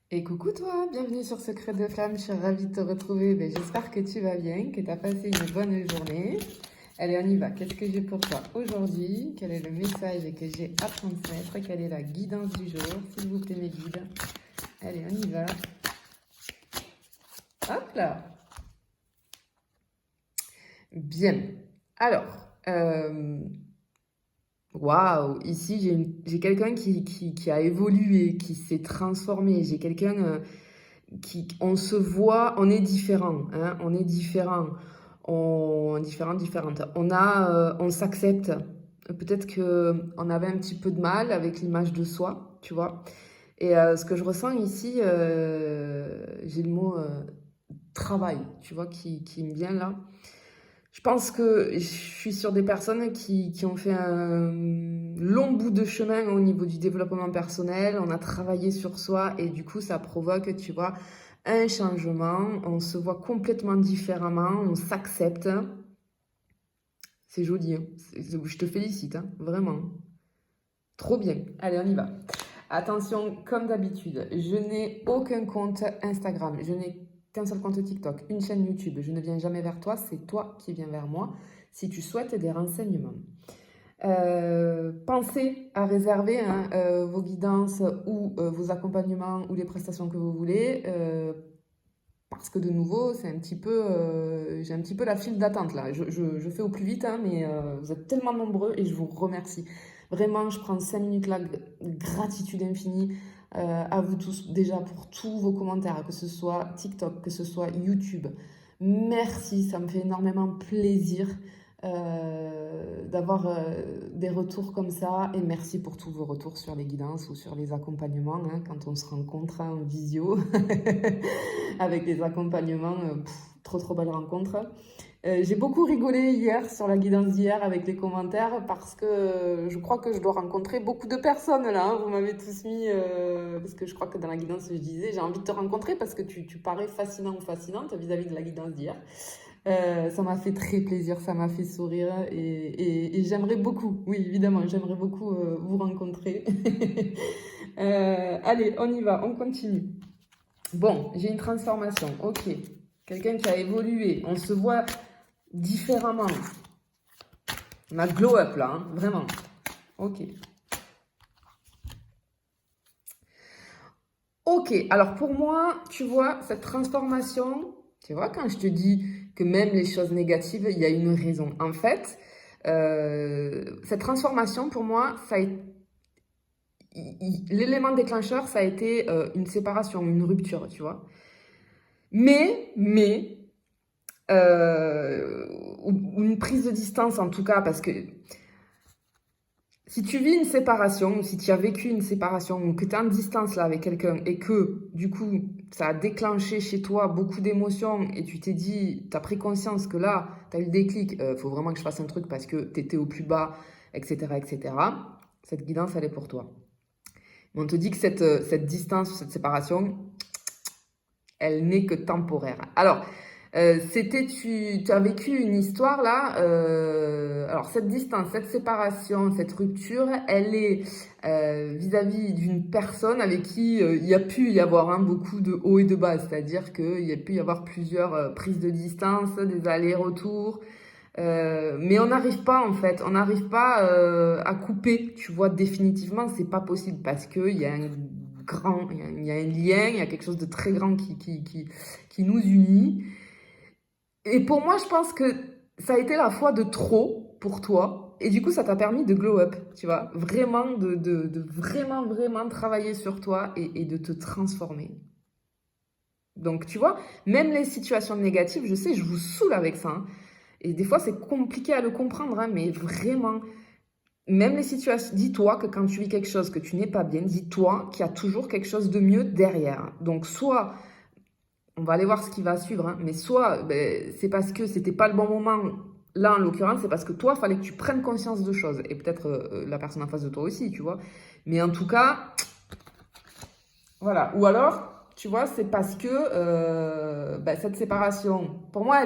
Et coucou toi, bienvenue sur Secret de Flamme, je suis ravie de te retrouver. J'espère que tu vas bien, que tu as passé une bonne journée. Allez, on y va. Qu'est-ce que j'ai pour toi aujourd'hui? Quel est le message que j'ai à transmettre? Quelle est la guidance du jour? S'il vous plaît, mes guides. Allez, on y va. Hop là. Bien. Alors, waouh, ici j'ai quelqu'un qui a évolué, qui s'est transformé. J'ai quelqu'un on se voit, on est différent, hein, on est différent, différente. On s'accepte. Peut-être que on avait un petit peu de mal avec l'image de soi, tu vois. Et ce que je ressens ici, j'ai le mot travail, tu vois, qui me vient là. Je pense que je suis sur des personnes qui ont fait un long bout de chemin au niveau du développement personnel. On a travaillé sur soi et du coup, ça provoque, tu vois, un changement. On se voit complètement différemment, on s'accepte. C'est joli, hein. Je te félicite, hein, vraiment. Trop bien. Allez, on y va. Attention, comme d'habitude, je n'ai aucun compte Instagram, je n'ai qu'un seul compte TikTok, une chaîne YouTube. Je ne viens jamais vers toi, c'est toi qui viens vers moi si tu souhaites des renseignements. Pensez à réserver hein, vos guidances ou vos accompagnements ou les prestations que vous voulez. Parce que de nouveau, c'est un petit peu, j'ai un petit peu la file d'attente là. Je fais au plus vite, hein, mais vous êtes tellement nombreux et je vous remercie. Vraiment, je prends 5 minutes là, gratitude infinie à vous tous déjà pour tous vos commentaires, que ce soit TikTok, que ce soit YouTube. Merci, ça me fait énormément plaisir d'avoir des retours comme ça et merci pour tous vos retours sur les guidances ou sur les accompagnements hein, quand on se rencontre hein, en visio avec les accompagnements, trop belle rencontre. J'ai beaucoup rigolé hier sur la guidance d'hier avec les commentaires parce que je crois que je dois rencontrer beaucoup de personnes là. Hein. Vous m'avez tous mis, parce que je crois que dans la guidance, je disais, j'ai envie de te rencontrer parce que tu parais fascinant ou fascinante vis-à-vis de la guidance d'hier. Ça m'a fait très plaisir, ça m'a fait sourire et j'aimerais beaucoup, oui évidemment, j'aimerais beaucoup vous rencontrer. Allez, on y va, on continue. Bon, j'ai une transformation, ok. Quelqu'un qui a évolué, on se voit différemment. On a glow up là, hein, vraiment. Ok. Ok, alors pour moi, tu vois, cette transformation, tu vois, quand je te dis que même les choses négatives, il y a une raison. En fait, cette transformation, pour moi, l'élément déclencheur, ça a été une séparation, une rupture, tu vois. Mais ou une prise de distance en tout cas, parce que si tu vis une séparation, ou si tu as vécu une séparation, ou que tu es en distance là avec quelqu'un, et que du coup, ça a déclenché chez toi beaucoup d'émotions, et tu t'es dit, tu as pris conscience que là, tu as eu le déclic, faut vraiment que je fasse un truc parce que tu étais au plus bas, etc., etc., cette guidance, elle est pour toi. Mais on te dit que cette distance, cette séparation, elle n'est que temporaire. Alors, tu as vécu une histoire là. Alors cette distance, cette séparation, cette rupture, elle est vis-à-vis d'une personne avec qui il y a pu y avoir hein, beaucoup de hauts et de bas, c'est-à-dire qu'il y a pu y avoir plusieurs prises de distance, des allers-retours. Mais on n'arrive pas en fait, on n'arrive pas à couper, tu vois, définitivement, c'est pas possible parce qu'il y a un grand, il y a un lien, il y a quelque chose de très grand qui nous unit. Et pour moi, je pense que ça a été la fois de trop pour toi. Et du coup, ça t'a permis de glow up, tu vois. Vraiment, de vraiment travailler sur toi et de te transformer. Donc, tu vois, même les situations négatives, je sais, je vous saoule avec ça. Hein. Et des fois, c'est compliqué à le comprendre, hein, mais vraiment, même les situations, dis-toi que quand tu vis quelque chose que tu n'es pas bien, dis-toi qu'il y a toujours quelque chose de mieux derrière. Donc, soit on va aller voir ce qui va suivre, hein. Mais soit c'est parce que c'était pas le bon moment, là en l'occurrence, c'est parce que toi, il fallait que tu prennes conscience de choses. Et peut-être la personne en face de toi aussi, tu vois. Mais en tout cas, voilà. Ou alors, tu vois, c'est parce que cette séparation, pour moi,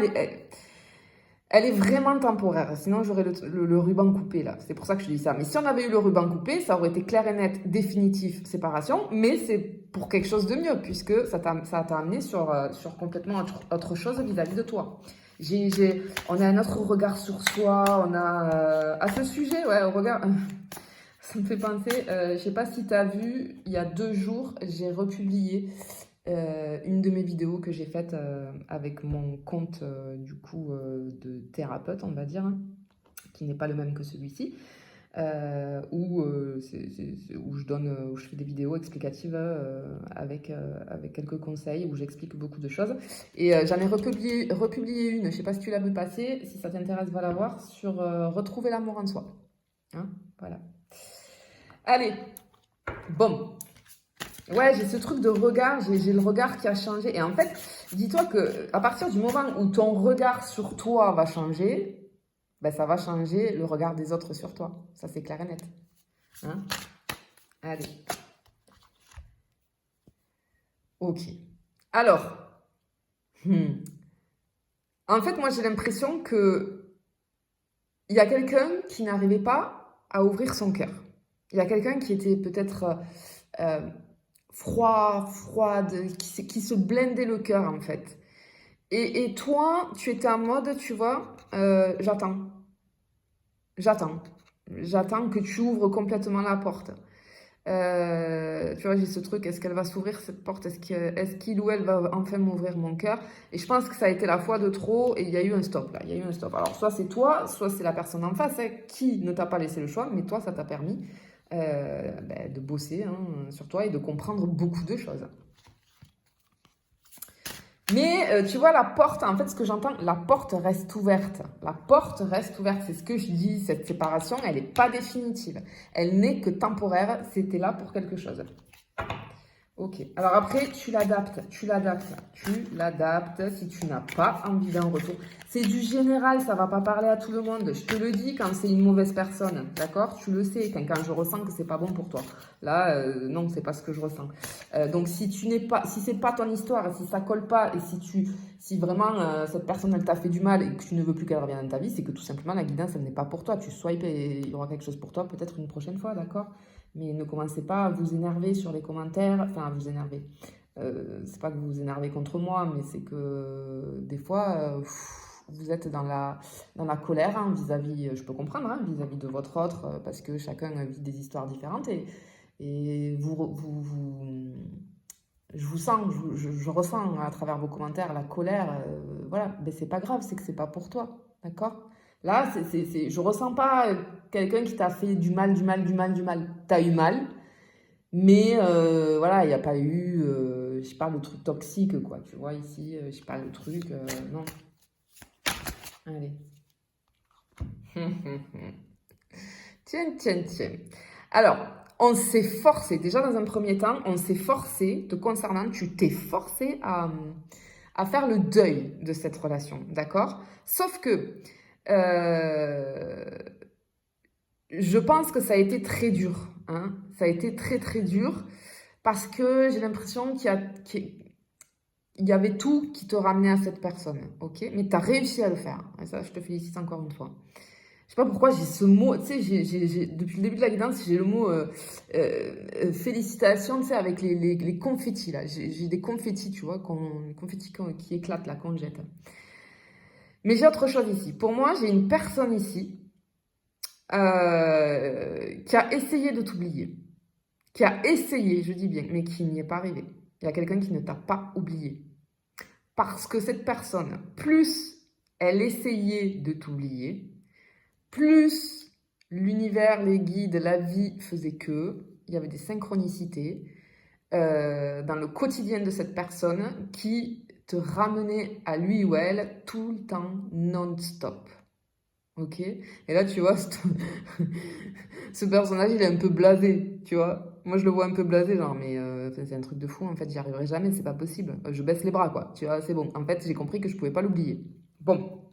elle est vraiment temporaire. Sinon, j'aurais le ruban coupé là. C'est pour ça que je dis ça. Mais si on avait eu le ruban coupé, ça aurait été clair et net, définitif, séparation. Mais c'est pour quelque chose de mieux, puisque ça t'a amené sur complètement autre chose vis-à-vis de toi. On a un autre regard sur soi, on a... à ce sujet, ouais, au regard... Ça me fait penser, je sais pas si tu as vu, il y a 2 jours, j'ai republié une de mes vidéos que j'ai faite avec mon compte du coup de thérapeute, on va dire, hein, qui n'est pas le même que celui-ci, où où je fais des vidéos explicatives avec quelques conseils, où j'explique beaucoup de choses. Et j'en ai republié une, je sais pas si tu l'as vu passer, si ça t'intéresse, va la voir, sur retrouver l'amour en soi. Hein, voilà. Allez, bon. Ouais, j'ai ce truc de regard, j'ai le regard qui a changé. Et en fait, dis-toi que à partir du moment où ton regard sur toi va changer, ben ça va changer le regard des autres sur toi. Ça, c'est clair et net. Hein? Allez. Ok. Alors, en fait, moi, j'ai l'impression que il y a quelqu'un qui n'arrivait pas à ouvrir son cœur. Il y a quelqu'un qui était peut-être froide, qui se blindait le cœur, en fait. Et toi, tu étais en mode, tu vois, j'attends. J'attends que tu ouvres complètement la porte. Tu vois, j'ai ce truc, est-ce qu'elle va s'ouvrir cette porte? Est-ce qu'il ou elle va enfin m'ouvrir mon cœur? Et je pense que ça a été la fois de trop et il y a eu un stop là, il y a eu un stop. Alors soit c'est toi, soit c'est la personne en face qui ne t'a pas laissé le choix, mais toi ça t'a permis de bosser sur toi et de comprendre beaucoup de choses. Mais tu vois, la porte, en fait, ce que j'entends, la porte reste ouverte. La porte reste ouverte, c'est ce que je dis. Cette séparation, elle n'est pas définitive. Elle n'est que temporaire. C'était là pour quelque chose. Ok. Alors après, tu l'adaptes si tu n'as pas envie d'un retour. C'est du général, ça va pas parler à tout le monde. Je te le dis quand c'est une mauvaise personne, d'accord? Tu le sais, quand je ressens que c'est pas bon pour toi. Là, non, c'est pas ce que je ressens. Donc si c'est pas ton histoire, si ça colle pas, et si vraiment cette personne elle t'a fait du mal et que tu ne veux plus qu'elle revienne dans ta vie, c'est que tout simplement la guidance elle n'est pas pour toi. Tu swipes et il y aura quelque chose pour toi peut-être une prochaine fois, d'accord? Mais ne commencez pas à vous énerver sur les commentaires, enfin à vous énerver. C'est pas que vous vous énervez contre moi, mais c'est que des fois vous êtes dans la colère vis-à-vis, je peux comprendre, vis-à-vis de votre autre, parce que chacun vit des histoires différentes et je vous sens, je ressens à travers vos commentaires la colère, voilà, mais c'est pas grave, c'est que c'est pas pour toi, d'accord? Là, je ressens pas quelqu'un qui t'a fait du mal. T'as eu mal, mais voilà, il n'y a pas eu, je parle de trucs toxiques, quoi, tu vois, ici, je parle de trucs, non. Allez. Tiens. Alors, on s'est forcé, déjà dans un premier temps, on s'est forcé, te concernant, tu t'es forcé à faire le deuil de cette relation, d'accord? Sauf que je pense que ça a été très dur, hein? Ça a été très très dur parce que j'ai l'impression qu'il y avait tout qui te ramenait à cette personne, ok? Mais tu as réussi à le faire, et ça je te félicite encore une fois. Je sais pas pourquoi j'ai ce mot, tu sais, depuis le début de la guidance, j'ai le mot félicitations, tu sais, avec les confettis là. J'ai des confettis, tu vois, confettis qui éclatent là, qu'on jette. Mais j'ai autre chose ici. Pour moi, j'ai une personne ici qui a essayé de t'oublier. Qui a essayé, je dis bien, mais qui n'y est pas arrivé. Il y a quelqu'un qui ne t'a pas oublié. Parce que cette personne, plus elle essayait de t'oublier, plus l'univers, les guides, la vie faisaient que il y avait des synchronicités dans le quotidien de cette personne qui te ramenaient à lui ou elle tout le temps, non-stop. Ok? Et là, tu vois, ce personnage, il est un peu blasé, tu vois. Moi, je le vois un peu blasé, genre, mais c'est un truc de fou, en fait, j'y arriverai jamais, c'est pas possible. Je baisse les bras, quoi, tu vois, c'est bon. En fait, j'ai compris que je pouvais pas l'oublier. Bon.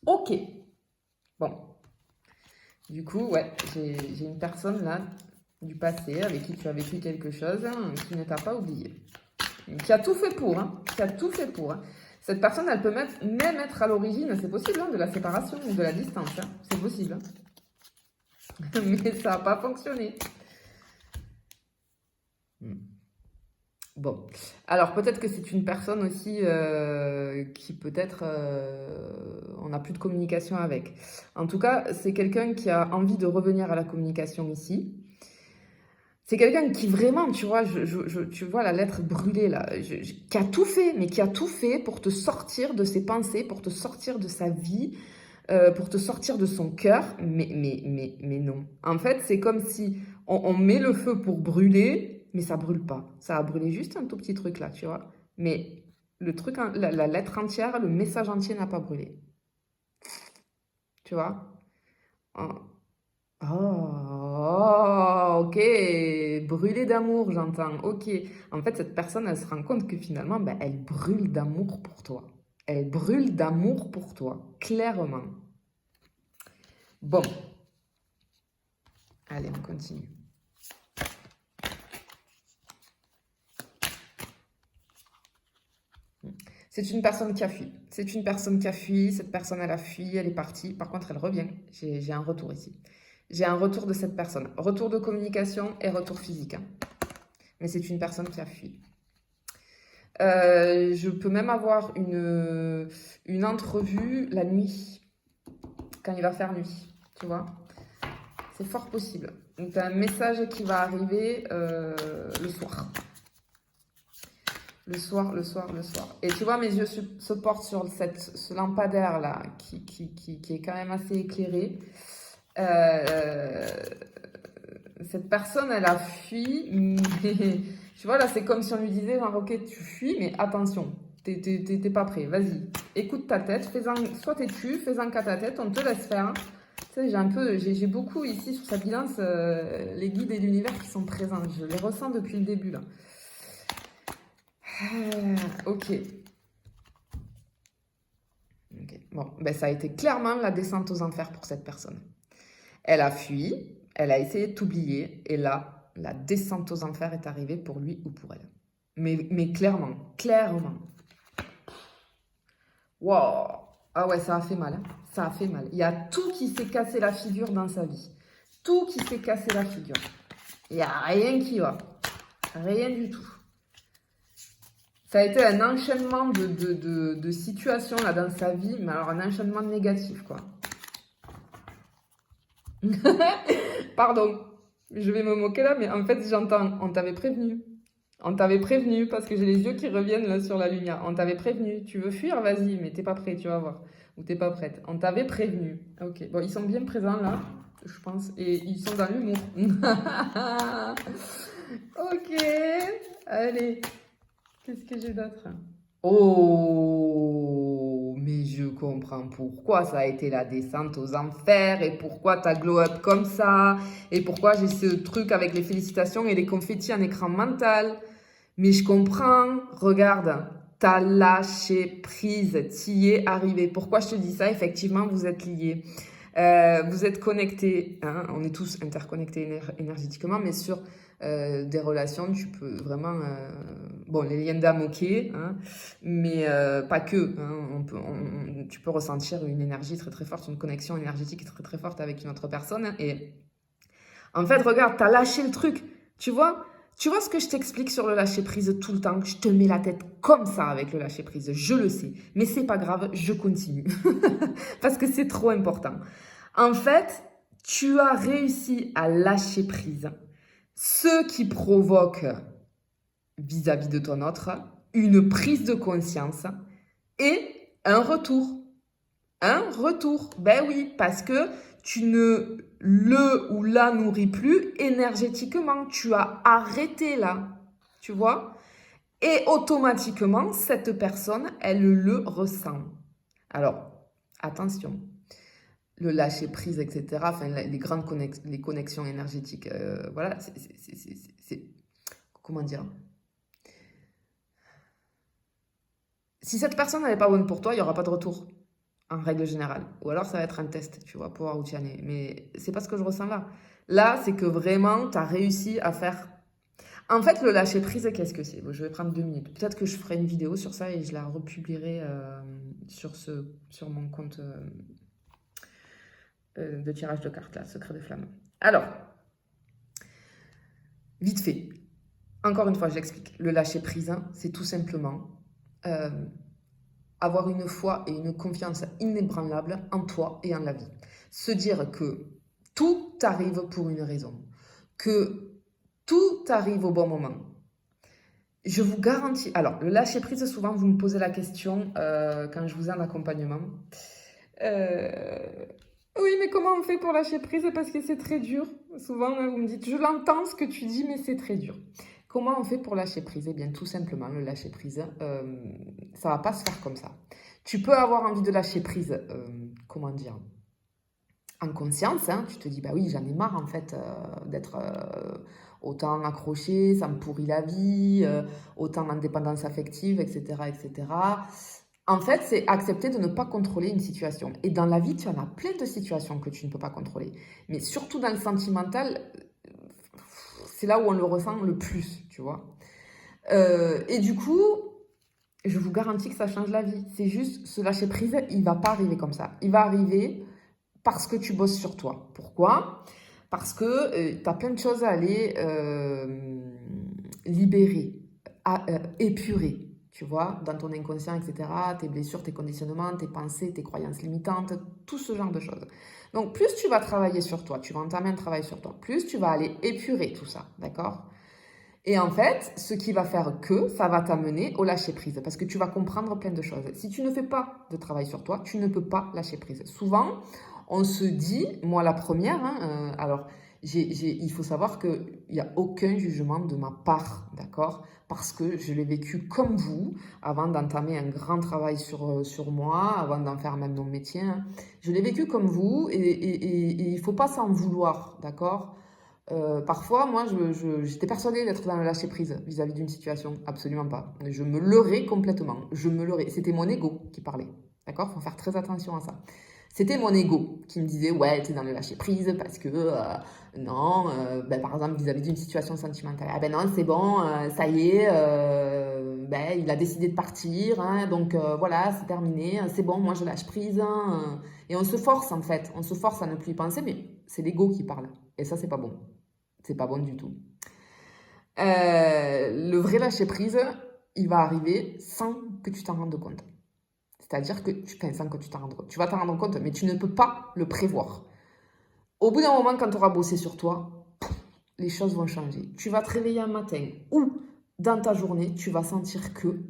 Ok. Bon. Du coup, ouais, j'ai une personne, là, du passé, avec qui tu as vécu quelque chose, qui ne t'a pas oublié. Qui a tout fait pour, Qui a tout fait pour, Cette personne, elle peut même être à l'origine, c'est possible, de la séparation ou de la distance, c'est possible. Mais ça n'a pas fonctionné. Bon, alors peut-être que c'est une personne aussi qui peut-être on n'a plus de communication avec. En tout cas, c'est quelqu'un qui a envie de revenir à la communication ici. C'est quelqu'un qui vraiment, tu vois, tu vois la lettre brûlée là, qui a tout fait, mais qui a tout fait pour te sortir de ses pensées, pour te sortir de sa vie, pour te sortir de son cœur, mais non. En fait, c'est comme si on met le feu pour brûler, mais ça brûle pas. Ça a brûlé juste un tout petit truc là, tu vois. Mais le truc, la lettre entière, le message entier n'a pas brûlé. Tu vois? Oh, ok, brûler d'amour, j'entends. Ok. En fait, cette personne, elle se rend compte que finalement, ben, elle brûle d'amour pour toi. Elle brûle d'amour pour toi, clairement. Bon, allez, on continue. C'est une personne qui a fui. C'est une personne qui a fui. Cette personne, elle a fui, elle est partie. Par contre, elle revient. J'ai un retour ici. J'ai un retour de cette personne. Retour de communication et retour physique, hein. Mais c'est une personne qui a fui. Je peux même avoir une entrevue la nuit, quand il va faire nuit, tu vois. C'est fort possible. Donc, tu as un message qui va arriver le soir. Le soir, le soir, le soir. Et tu vois, mes yeux se portent sur ce lampadaire-là, qui est quand même assez éclairé. Euh, cette personne, elle a fui, mais tu vois, là, c'est comme si on lui disait, genre, ok, tu fuis, mais attention, t'es pas prêt, vas-y, écoute ta tête, sois têtu, fais-en qu'à ta tête, on te laisse faire. Tu sais, j'ai beaucoup ici sur cette guidance, les guides et l'univers qui sont présents, je les ressens depuis le début, là. Ok. Bon, ben ça a été clairement la descente aux enfers pour cette personne. Elle a fui, elle a essayé de t'oublier, et là, la descente aux enfers est arrivée pour lui ou pour elle. Mais clairement, clairement. Wow. Ah ouais, ça a fait mal, hein. Ça a fait mal. Il y a tout qui s'est cassé la figure dans sa vie. Tout qui s'est cassé la figure. Il n'y a rien qui va. Rien du tout. Ça a été un enchaînement de situations là dans sa vie, mais alors un enchaînement négatif, quoi. Pardon, je vais me moquer là, mais en fait, j'entends, on t'avait prévenu. On t'avait prévenu parce que j'ai les yeux qui reviennent là sur la lumière. On t'avait prévenu. Tu veux fuir? Vas-y, mais t'es pas prêt, tu vas voir. Ou t'es pas prête. On t'avait prévenu. Ok. Bon, ils sont bien présents là, je pense. Et ils sont dans l'humour. Ok. Allez. Qu'est-ce que j'ai d'autre? Oh, mais je comprends pourquoi ça a été la descente aux enfers et pourquoi t'as glow up comme ça et pourquoi j'ai ce truc avec les félicitations et les confettis en écran mental. Mais je comprends, regarde, t'as lâché prise, t'y es arrivé. Pourquoi je te dis ça? Effectivement, vous êtes liés. Vous êtes connectés, hein, on est tous interconnectés énergétiquement, mais sur des relations, tu peux vraiment... bon, les liens d'âme, ok, hein, mais pas que. Hein, tu peux ressentir une énergie très très forte, une connexion énergétique très très forte avec une autre personne. Hein, et en fait, regarde, t'as lâché le truc, tu vois? Tu vois ce que je t'explique sur le lâcher prise tout le temps? Je te mets la tête comme ça avec le lâcher prise, je le sais. Mais c'est pas grave, je continue. Parce que c'est trop important. En fait, tu as réussi à lâcher prise. Ce qui provoque vis-à-vis de ton autre une prise de conscience et un retour. Un retour. Ben oui, parce que tu ne le ou la nourris plus énergétiquement. Tu as arrêté là. Tu vois? Et automatiquement, cette personne, elle le ressent. Alors, attention, le lâcher prise, etc. Enfin, les grandes les connexions énergétiques, voilà, c'est comment dire? Si cette personne n'est pas bonne pour toi, il n'y aura pas de retour, en règle générale. Ou alors ça va être un test, tu vois, pour voir où tu en es. Mais c'est pas ce que je ressens là. Là, c'est que vraiment, tu as réussi à faire... En fait, le lâcher prise, qu'est-ce que c'est? Bon, je vais prendre 2 minutes. Peut-être que je ferai une vidéo sur ça et je la republierai sur mon compte de tirage de cartes, là, Secret des Flammes. Alors, vite fait. Encore une fois, j'explique. Le lâcher-prise, hein, c'est tout simplement euh, avoir une foi et une confiance inébranlable en toi et en la vie. Se dire que tout arrive pour une raison, que tout arrive au bon moment. Je vous garantis. Alors, le lâcher-prise, souvent, vous me posez la question quand je vous ai en accompagnement. Euh, Oui, mais comment on fait pour lâcher prise? Parce que c'est très dur. Souvent, vous me dites, je l'entends ce que tu dis, mais c'est très dur. Comment on fait pour lâcher prise? Eh bien, tout simplement, le lâcher prise, ça va pas se faire comme ça. Tu peux avoir envie de lâcher prise, comment dire, en conscience, hein. Tu te dis, bah oui, j'en ai marre en fait d'être autant accroché, ça me pourrit la vie, autant en dépendance affective, etc., etc. En fait, c'est accepter de ne pas contrôler une situation. Et dans la vie, tu en as plein de situations que tu ne peux pas contrôler. Mais surtout dans le sentimental, c'est là où on le ressent le plus, tu vois. Et du coup, je vous garantis que ça change la vie. C'est juste, ce lâcher prise, il va pas arriver comme ça. Il va arriver parce que tu bosses sur toi. Pourquoi? Parce que tu as plein de choses à aller libérer, épurer, tu vois, dans ton inconscient, etc., tes blessures, tes conditionnements, tes pensées, tes croyances limitantes, tout ce genre de choses. Donc, plus tu vas travailler sur toi, tu vas entamer un travail sur toi, plus tu vas aller épurer tout ça, d'accord? Et en fait, ce qui va faire que ça va t'amener au lâcher prise, parce que tu vas comprendre plein de choses. Si tu ne fais pas de travail sur toi, tu ne peux pas lâcher prise. Souvent, on se dit, moi la première, hein, alors il faut savoir qu'il n'y a aucun jugement de ma part, d'accord? Parce que je l'ai vécu comme vous, avant d'entamer un grand travail sur moi, avant d'en faire même mon métier, hein. Je l'ai vécu comme vous et il ne faut pas s'en vouloir, d'accord? Parfois, moi, j'étais persuadée d'être dans le lâcher-prise vis-à-vis d'une situation. Absolument pas. Je me leurrais complètement. Je me leurrais. C'était mon ego qui parlait. D'accord? Faut faire très attention à ça. C'était mon ego qui me disait, ouais, t'es dans le lâcher-prise parce que, non, ben, par exemple, vis-à-vis d'une situation sentimentale. Ah ben non, c'est bon, ça y est, ben, il a décidé de partir, hein, donc voilà, c'est terminé, c'est bon, moi je lâche prise, hein. Et on se force, en fait. On se force à ne plus y penser, mais c'est l'ego qui parle. Et ça, c'est pas bon. C'est pas bon du tout. Le vrai lâcher prise, il va arriver sans que tu t'en rendes compte. C'est-à-dire que sans que tu t'en rendes compte. Tu vas t'en rendre compte, mais tu ne peux pas le prévoir. Au bout d'un moment, quand tu auras bossé sur toi, les choses vont changer. Tu vas te réveiller un matin ou dans ta journée, tu vas sentir que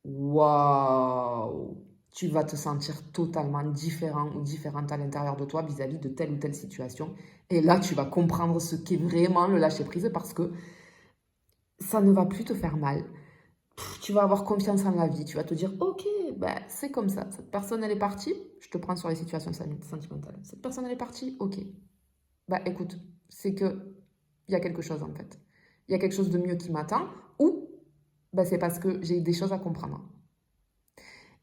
waouh, tu vas te sentir totalement différent ou différente à l'intérieur de toi vis-à-vis de telle ou telle situation. Et là, tu vas comprendre ce qu'est vraiment le lâcher prise parce que ça ne va plus te faire mal. Tu vas avoir confiance en la vie. Tu vas te dire, ok, bah, c'est comme ça. Cette personne, elle est partie. Je te prends sur les situations sentimentales. Cette personne, elle est partie. Ok. Bah, écoute, c'est que il y a quelque chose en fait. Il y a quelque chose de mieux qui m'attend ou bah, c'est parce que j'ai des choses à comprendre.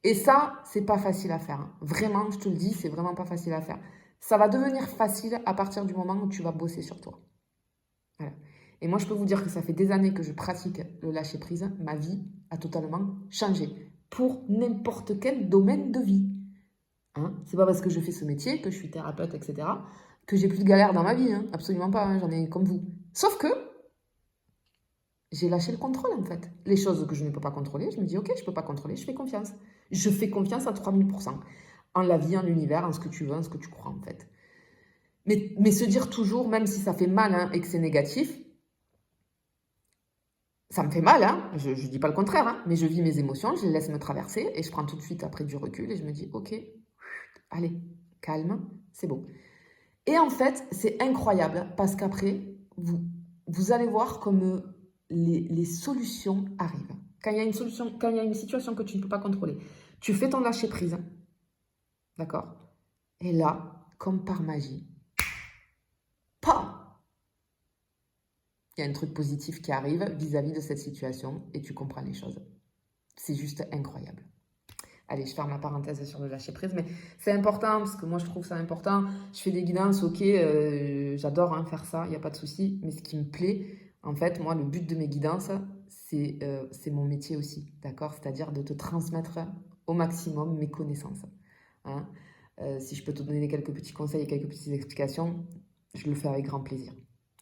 Et ça, c'est pas facile à faire, hein. Vraiment, je te le dis, c'est vraiment pas facile à faire. Ça va devenir facile à partir du moment où tu vas bosser sur toi. Voilà. Et moi, je peux vous dire que ça fait des années que je pratique le lâcher prise. Ma vie a totalement changé pour n'importe quel domaine de vie. Hein, c'est pas parce que je fais ce métier, que je suis thérapeute, etc., que j'ai plus de galères dans ma vie, hein. Absolument pas, hein, j'en ai comme vous. Sauf que j'ai lâché le contrôle en fait. Les choses que je ne peux pas contrôler, je me dis ok, je peux pas contrôler, je fais confiance. Je fais confiance à 3000% en la vie, en l'univers, en ce que tu veux, en ce que tu crois en fait. Mais se dire toujours, même si ça fait mal hein, et que c'est négatif, ça me fait mal, hein, je ne dis pas le contraire, hein, mais je vis mes émotions, je les laisse me traverser et je prends tout de suite après du recul et je me dis ok, allez, calme, c'est bon. Et en fait, c'est incroyable parce qu'après, vous allez voir comme les solutions arrivent. Quand il y a une solution, quand il y a une situation que tu ne peux pas contrôler, tu fais ton lâcher prise, d'accord? Et là, comme par magie, pam! Il y a un truc positif qui arrive vis-à-vis de cette situation et tu comprends les choses. C'est juste incroyable. Allez, je ferme ma parenthèse sur le lâcher prise, mais c'est important parce que moi je trouve ça important. Je fais des guidances, ok, j'adore hein, faire ça, il n'y a pas de souci, mais ce qui me plaît, en fait, moi, le but de mes guidances, c'est mon métier aussi, d'accord? C'est-à-dire de te transmettre au maximum mes connaissances, hein. Si je peux te donner quelques petits conseils et quelques petites explications, je le fais avec grand plaisir.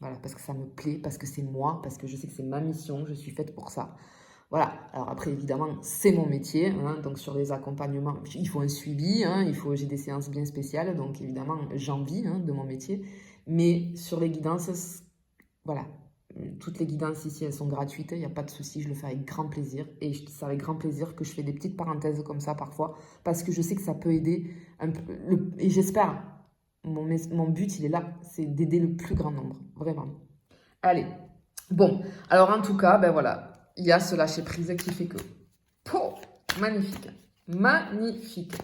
Voilà, parce que ça me plaît, parce que c'est moi, parce que je sais que c'est ma mission, je suis faite pour ça. Voilà, alors après, évidemment, c'est mon métier, hein, donc sur les accompagnements, il faut un suivi, hein, j'ai des séances bien spéciales, donc évidemment, j'en vis hein, de mon métier. Mais sur les guidances, voilà, toutes les guidances ici, elles sont gratuites, il n'y a pas de souci, je le fais avec grand plaisir. Et c'est avec grand plaisir que je fais des petites parenthèses comme ça parfois, parce que je sais que ça peut aider un peu, et j'espère, mon but, il est là, c'est d'aider le plus grand nombre, vraiment. Allez, bon, alors en tout cas, ben voilà, il y a ce lâcher-prise qui fait que... Oh, magnifique, magnifique.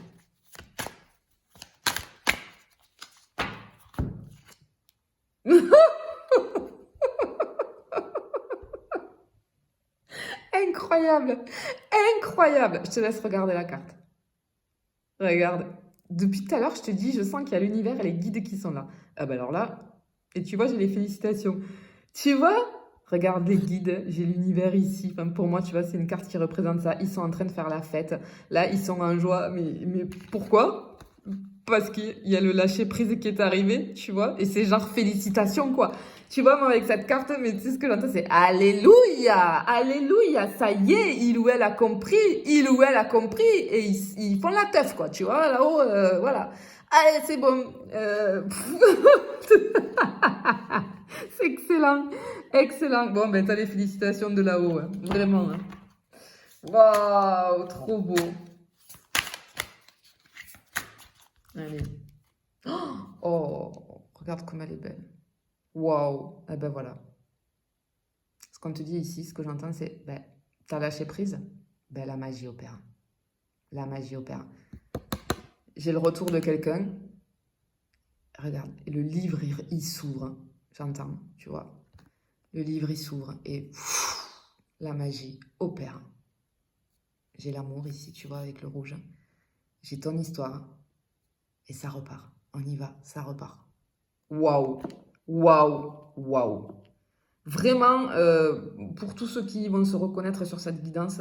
Incroyable, incroyable. Je te laisse regarder la carte. Regarde. Depuis tout à l'heure, je te dis, je sens qu'il y a l'univers et les guides qui sont là. Ah bah alors là, et tu vois, j'ai les félicitations. Tu vois? Regarde les guides, j'ai l'univers ici. Enfin, pour moi, tu vois, c'est une carte qui représente ça. Ils sont en train de faire la fête. Là, ils sont en joie. Mais pourquoi? Parce qu'il y a le lâcher-prise qui est arrivé, tu vois. Et c'est genre félicitations, quoi. Tu vois, moi, avec cette carte, mais tu sais ce que j'entends, c'est Alléluia! Alléluia! Ça y est, il ou elle a compris, il ou elle a compris, et ils font la teuf, quoi, tu vois, là-haut, voilà. Allez, c'est bon. C'est excellent, excellent. Bon, ben, t'as les félicitations de là-haut, hein. Vraiment. Hein. Waouh, trop beau. Allez. Oh, regarde comme elle est belle. Waouh, eh ben voilà. Ce qu'on te dit ici, ce que j'entends, c'est, ben, t'as lâché prise, ben la magie opère. La magie opère. J'ai le retour de quelqu'un. Regarde, et le livre, il s'ouvre. J'entends, tu vois. Le livre, il s'ouvre et la magie opère. J'ai l'amour ici, tu vois, avec le rouge. J'ai ton histoire et ça repart. On y va, ça repart. Waouh, waouh, waouh. Vraiment, pour tous ceux qui vont se reconnaître sur cette guidance,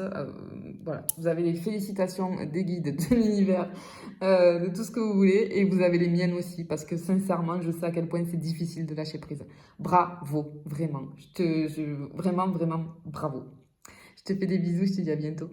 voilà, vous avez les félicitations des guides, de l'univers, de tout ce que vous voulez, et vous avez les miennes aussi, parce que sincèrement, je sais à quel point c'est difficile de lâcher prise. Bravo, vraiment. Vraiment, vraiment, bravo. Je te fais des bisous, je te dis à bientôt.